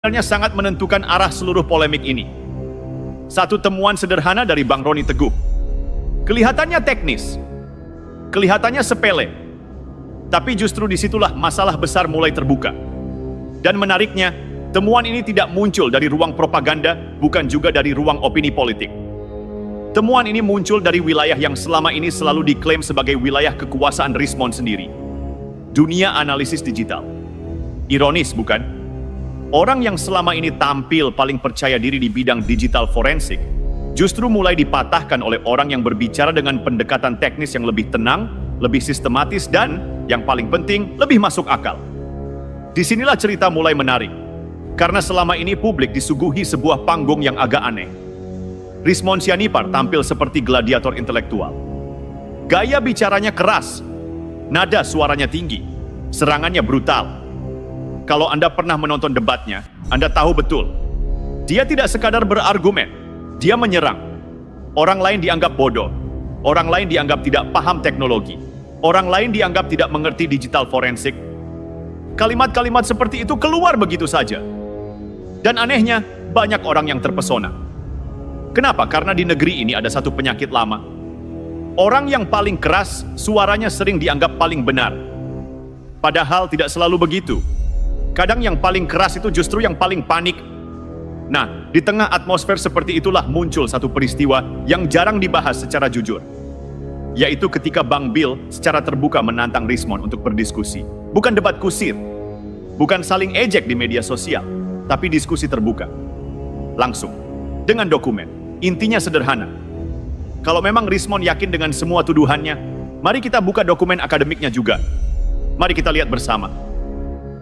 sebenarnya sangat menentukan arah seluruh polemik ini. Satu temuan sederhana dari Bang Roni Teguh. Kelihatannya teknis, kelihatannya sepele, tapi justru disitulah masalah besar mulai terbuka. Dan menariknya, temuan ini tidak muncul dari ruang propaganda, bukan juga dari ruang opini politik. Temuan ini muncul dari wilayah yang selama ini selalu diklaim sebagai wilayah kekuasaan Richmond sendiri. Dunia analisis digital. Ironis, bukan? Orang yang selama ini tampil paling percaya diri di bidang digital forensik, justru mulai dipatahkan oleh orang yang berbicara dengan pendekatan teknis yang lebih tenang, lebih sistematis, dan yang paling penting, lebih masuk akal. Disinilah cerita mulai menarik, karena selama ini publik disuguhi sebuah panggung yang agak aneh. Richmond Sianipar tampil seperti gladiator intelektual. Gaya bicaranya keras, nada suaranya tinggi, serangannya brutal. Kalau Anda pernah menonton debatnya, Anda tahu betul. Dia tidak sekadar berargumen, dia menyerang. Orang lain dianggap bodoh, orang lain dianggap tidak paham teknologi, orang lain dianggap tidak mengerti digital forensik. Kalimat-kalimat seperti itu keluar begitu saja. Dan anehnya, banyak orang yang terpesona. Kenapa? Karena di negeri ini ada satu penyakit lama. Orang yang paling keras, suaranya sering dianggap paling benar. Padahal tidak selalu begitu. Kadang yang paling keras itu justru yang paling panik. Nah, di tengah atmosfer seperti itulah muncul satu peristiwa yang jarang dibahas secara jujur. Yaitu ketika Bang Bill secara terbuka menantang Richmond untuk berdiskusi. Bukan debat kusir, bukan saling ejek di media sosial, tapi diskusi terbuka. Langsung, dengan dokumen. Intinya sederhana. Kalau memang Richmond yakin dengan semua tuduhannya, mari kita buka dokumen akademiknya juga. Mari kita lihat bersama.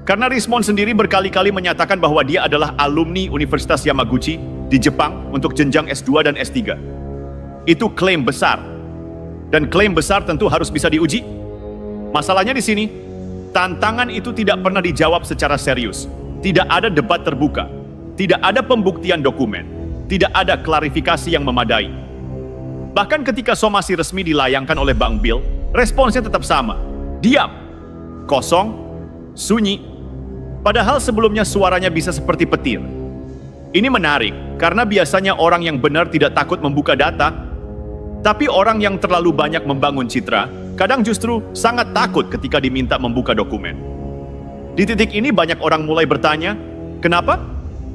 Karena Richmond sendiri berkali-kali menyatakan bahwa dia adalah alumni Universitas Yamaguchi di Jepang untuk jenjang S2 dan S3. Itu klaim besar. Dan klaim besar tentu harus bisa diuji. Masalahnya di sini, tantangan itu tidak pernah dijawab secara serius. Tidak ada debat terbuka. Tidak ada pembuktian dokumen. Tidak ada klarifikasi yang memadai. Bahkan ketika somasi resmi dilayangkan oleh Bang Bill, responsnya tetap sama. Diam. Kosong. Sunyi. Padahal sebelumnya suaranya bisa seperti petir. Ini menarik, karena biasanya orang yang benar tidak takut membuka data, tapi orang yang terlalu banyak membangun citra, kadang justru sangat takut ketika diminta membuka dokumen. Di titik ini banyak orang mulai bertanya, kenapa?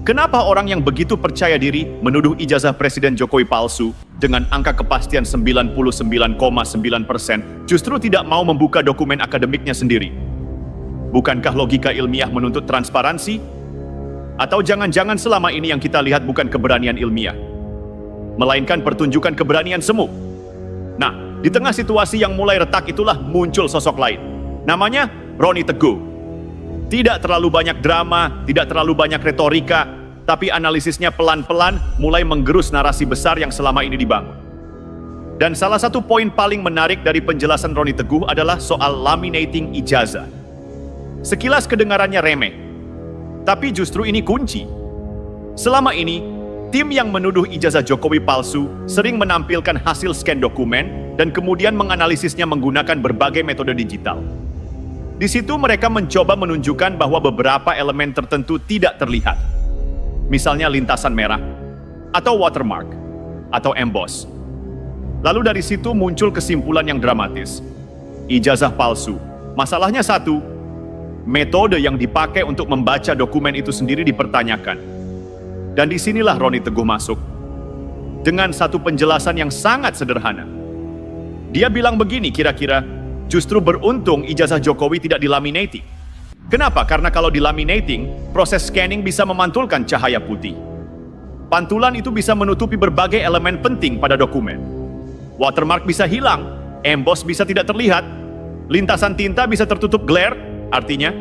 Kenapa orang yang begitu percaya diri menuduh ijazah Presiden Jokowi palsu dengan angka kepastian 99,9% justru tidak mau membuka dokumen akademiknya sendiri? Bukankah logika ilmiah menuntut transparansi? Atau jangan-jangan selama ini yang kita lihat bukan keberanian ilmiah, melainkan pertunjukan keberanian semu? Nah, di tengah situasi yang mulai retak itulah muncul sosok lain. Namanya Roni Teguh. Tidak terlalu banyak drama, tidak terlalu banyak retorika, tapi analisisnya pelan-pelan mulai menggerus narasi besar yang selama ini dibangun. Dan salah satu poin paling menarik dari penjelasan Roni Teguh adalah soal laminating ijazah. Sekilas kedengarannya remeh, tapi justru ini kunci. Selama ini, tim yang menuduh ijazah Jokowi palsu sering menampilkan hasil scan dokumen dan kemudian menganalisisnya menggunakan berbagai metode digital. Di situ mereka mencoba menunjukkan bahwa beberapa elemen tertentu tidak terlihat. Misalnya lintasan merah, atau watermark, atau emboss. Lalu dari situ muncul kesimpulan yang dramatis. Ijazah palsu. Masalahnya satu, metode yang dipakai untuk membaca dokumen itu sendiri dipertanyakan. Dan disinilah Roni Teguh masuk. Dengan satu penjelasan yang sangat sederhana. Dia bilang begini kira-kira, justru beruntung ijazah Jokowi tidak dilaminating. Kenapa? Karena kalau dilaminating, proses scanning bisa memantulkan cahaya putih. Pantulan itu bisa menutupi berbagai elemen penting pada dokumen. Watermark bisa hilang, emboss bisa tidak terlihat, lintasan tinta bisa tertutup glare. Artinya,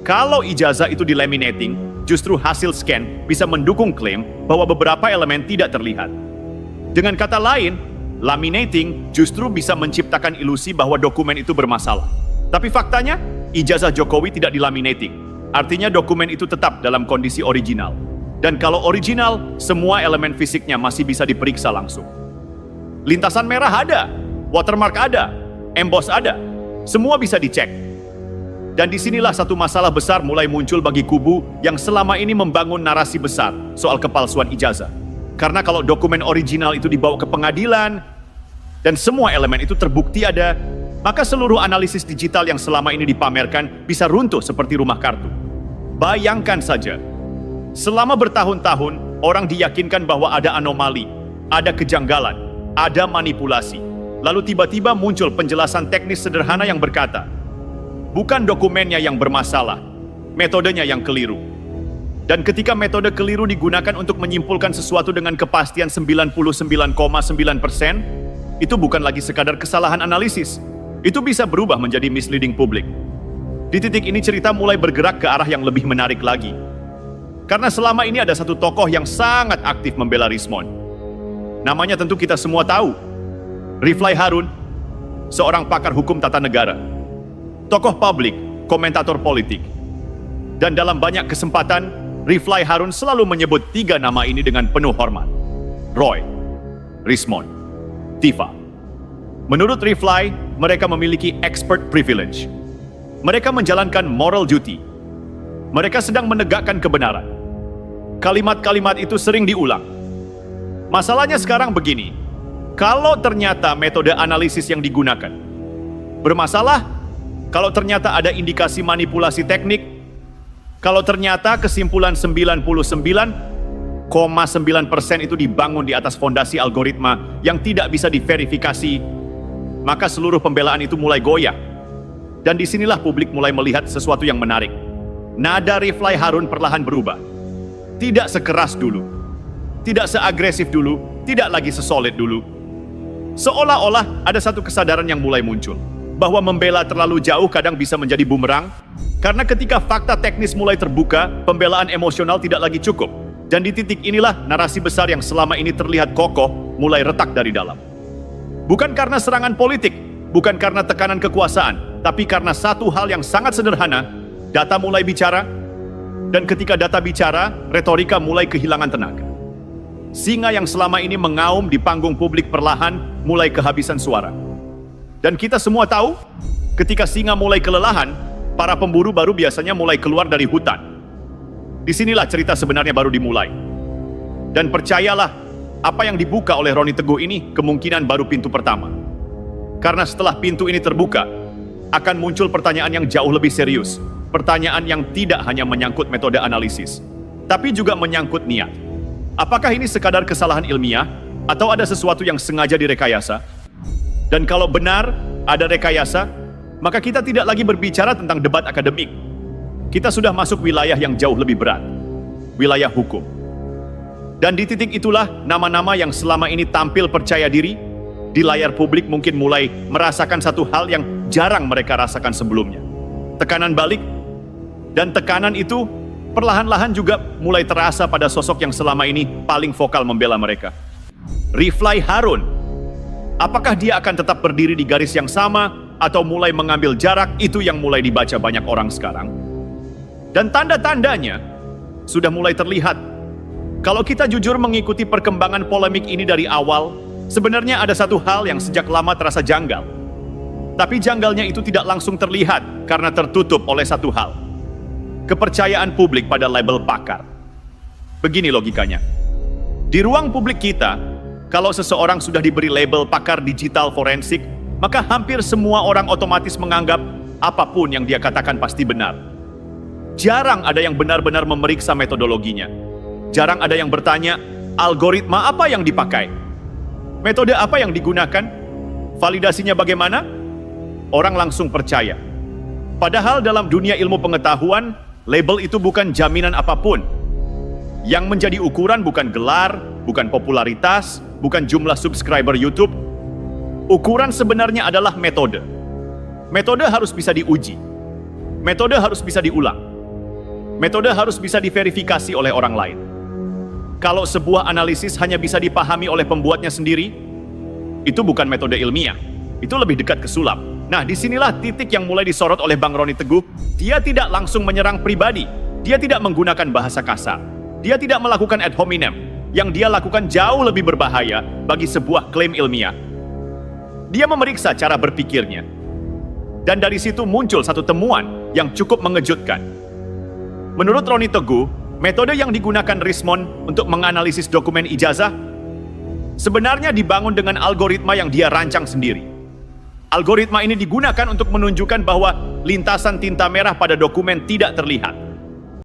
kalau ijazah itu dilaminating, justru hasil scan bisa mendukung klaim bahwa beberapa elemen tidak terlihat. Dengan kata lain, laminating justru bisa menciptakan ilusi bahwa dokumen itu bermasalah. Tapi faktanya, ijazah Jokowi tidak dilaminating. Artinya dokumen itu tetap dalam kondisi original. Dan kalau original, semua elemen fisiknya masih bisa diperiksa langsung. Lintasan merah ada, watermark ada, emboss ada, semua bisa dicek. Dan disinilah satu masalah besar mulai muncul bagi kubu yang selama ini membangun narasi besar soal kepalsuan ijazah. Karena kalau dokumen original itu dibawa ke pengadilan, dan semua elemen itu terbukti ada, maka seluruh analisis digital yang selama ini dipamerkan bisa runtuh seperti rumah kartu. Bayangkan saja, selama bertahun-tahun orang diyakinkan bahwa ada anomali, ada kejanggalan, ada manipulasi. Lalu tiba-tiba muncul penjelasan teknis sederhana yang berkata, bukan dokumennya yang bermasalah, metodenya yang keliru. Dan ketika metode keliru digunakan untuk menyimpulkan sesuatu dengan kepastian 99,9%, itu bukan lagi sekadar kesalahan analisis. Itu bisa berubah menjadi misleading publik. Di titik ini cerita mulai bergerak ke arah yang lebih menarik lagi. Karena selama ini ada satu tokoh yang sangat aktif membela Rismon. Namanya tentu kita semua tahu. Riflai Harun, seorang pakar hukum tata negara. Tokoh publik, komentator politik. Dan dalam banyak kesempatan, Riflai Harun selalu menyebut 3 nama ini dengan penuh hormat. Roy, Rismon, Tifa. Menurut Riflai, mereka memiliki expert privilege. Mereka menjalankan moral duty. Mereka sedang menegakkan kebenaran. Kalimat-kalimat itu sering diulang. Masalahnya sekarang begini, kalau ternyata metode analisis yang digunakan bermasalah, kalau ternyata ada indikasi manipulasi teknik, kalau ternyata kesimpulan 99,9% itu dibangun di atas fondasi algoritma yang tidak bisa diverifikasi, maka seluruh pembelaan itu mulai goyah. Dan disinilah publik mulai melihat sesuatu yang menarik. Nada Riflai Harun perlahan berubah. Tidak sekeras dulu, tidak seagresif dulu, tidak lagi sesolid dulu. Seolah-olah ada satu kesadaran yang mulai muncul, bahwa membela terlalu jauh kadang bisa menjadi bumerang, karena ketika fakta teknis mulai terbuka, pembelaan emosional tidak lagi cukup. Dan di titik inilah narasi besar yang selama ini terlihat kokoh mulai retak dari dalam. Bukan karena serangan politik, bukan karena tekanan kekuasaan, tapi karena satu hal yang sangat sederhana, data mulai bicara, dan ketika data bicara, retorika mulai kehilangan tenaga. Singa yang selama ini mengaum di panggung publik perlahan mulai kehabisan suara. Dan kita semua tahu, ketika singa mulai kelelahan, para pemburu baru biasanya mulai keluar dari hutan. Disinilah cerita sebenarnya baru dimulai. Dan percayalah, apa yang dibuka oleh Roni Teguh ini kemungkinan baru pintu pertama. Karena setelah pintu ini terbuka, akan muncul pertanyaan yang jauh lebih serius. Pertanyaan yang tidak hanya menyangkut metode analisis, tapi juga menyangkut niat. Apakah ini sekadar kesalahan ilmiah, atau ada sesuatu yang sengaja direkayasa? Dan kalau benar ada rekayasa, maka kita tidak lagi berbicara tentang debat akademik. Kita sudah masuk wilayah yang jauh lebih berat, wilayah hukum. Dan di titik itulah nama-nama yang selama ini tampil percaya diri, di layar publik mungkin mulai merasakan satu hal yang jarang mereka rasakan sebelumnya. Tekanan balik, dan tekanan itu perlahan-lahan juga mulai terasa pada sosok yang selama ini paling vokal membela mereka. Riflai Harun, apakah dia akan tetap berdiri di garis yang sama atau mulai mengambil jarak? Itu yang mulai dibaca banyak orang sekarang. Dan tanda-tandanya sudah mulai terlihat. Kalau kita jujur mengikuti perkembangan polemik ini dari awal, sebenarnya ada satu hal yang sejak lama terasa janggal. Tapi janggalnya itu tidak langsung terlihat karena tertutup oleh satu hal. Kepercayaan publik pada label pakar. Begini logikanya. Di ruang publik kita, kalau seseorang sudah diberi label pakar digital forensik, maka hampir semua orang otomatis menganggap apapun yang dia katakan pasti benar. Jarang ada yang benar-benar memeriksa metodologinya. Jarang ada yang bertanya, algoritma apa yang dipakai? Metode apa yang digunakan? Validasinya bagaimana? Orang langsung percaya. Padahal dalam dunia ilmu pengetahuan, label itu bukan jaminan apapun. Yang menjadi ukuran bukan gelar, bukan popularitas, bukan jumlah subscriber YouTube. Ukuran sebenarnya adalah metode. Metode harus bisa diuji. Metode harus bisa diulang. Metode harus bisa diverifikasi oleh orang lain. Kalau sebuah analisis hanya bisa dipahami oleh pembuatnya sendiri, itu bukan metode ilmiah. Itu lebih dekat ke sulap. Nah, disinilah titik yang mulai disorot oleh Bang Roni Teguh. Dia tidak langsung menyerang pribadi. Dia tidak menggunakan bahasa kasar. Dia tidak melakukan ad hominem. Yang dia lakukan jauh lebih berbahaya bagi sebuah klaim ilmiah. Dia memeriksa cara berpikirnya. Dan dari situ muncul satu temuan yang cukup mengejutkan. Menurut Roni Teguh, metode yang digunakan Rismond untuk menganalisis dokumen ijazah sebenarnya dibangun dengan algoritma yang dia rancang sendiri. Algoritma ini digunakan untuk menunjukkan bahwa lintasan tinta merah pada dokumen tidak terlihat.